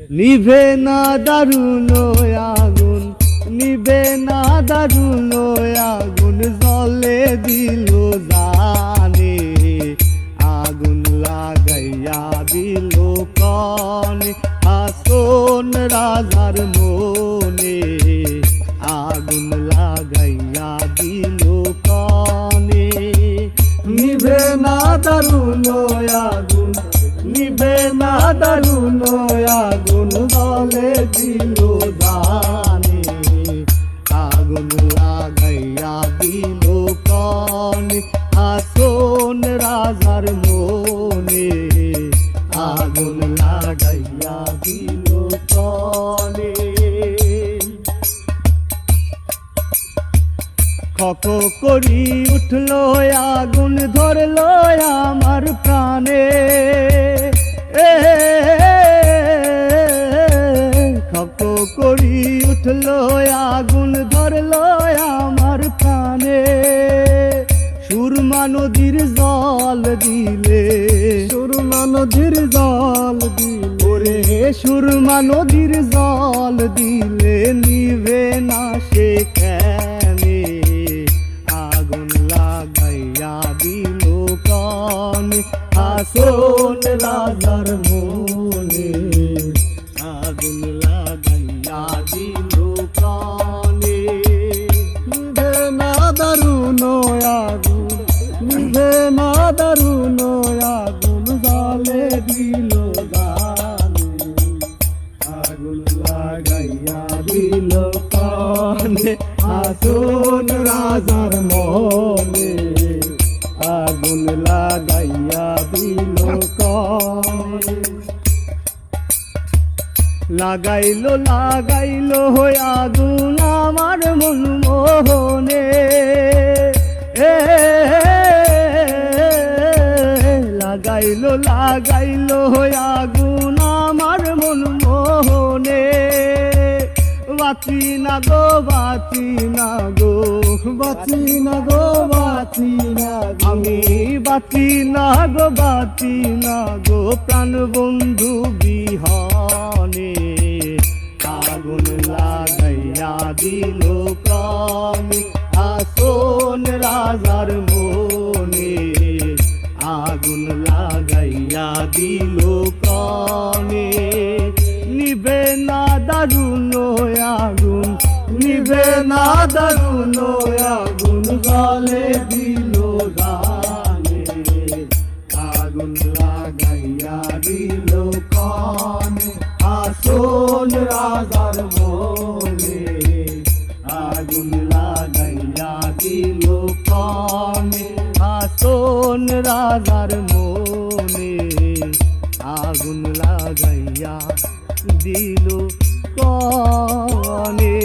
নিভে না দারুণ আগুন, নিভে না দারুণ আগুন, জলে দিল জানে, আগুন লাগাইয়া দিল কনে, হাসন রাজার মনে, আগুন লাগাইয়া দিল কনে। নিভে না দারুণ আগুন, নিভে না দারুণ আগুন, জলে দিল জানে, আগুন লাগাইয়া দিল কনে, হাসন রাজার মনে, আগুন লাগাইয়া দিল কনে। খক করি উঠল আগুন, ধরল আমার প্রাণে, খক করি উঠল আগুন, ধরল আমার প্রাণে। সুরমা নদীর জল দিলে, সুরমা নদীর জল দিলে, ওরে সুরমা নদীর জল দিলে, নিভে না সে কেনে, আগুন লাগাইয়া দিল কনে, হাসন রাজার মনে, আগুন লাগাইয়া দিল কনে। নিভে না দারুণ আগুন, নিভে না দারুণ আগুন, জলে দিল জানে, আগুন লাগাইয়া দিল কনে, হাসন রাজার মনে, আগুন লাগাইয়া দিল কনে। লাগাইলো লাগাইলো আগুন আমার মন মোহনে, লাগাইলো লাগাইলো আগুন আমার মন মোহনে। বাঁচি না গো বাঁচি না গো, বাঁচি না গো বাঁচি না, আমি বাঁচি না গো বাঁচি না গো, প্রাণ বন্ধু বিহনে, আগুন লাগাইয়া দিল কনে, হাসন রাজার মনে, আগুন লাগাইয়া দিল কনে। নিভে না দারুণ আগুন, নিভে না দারুণ আগুন, জলে দিল জানে, আগুন লাগাইয়া দিল কনে, হাসন রাজার মনে, আগুন লাগাইয়া দিল কনে, হাসন রাজার মনে, আগুন লাগাইয়া দিল কনে।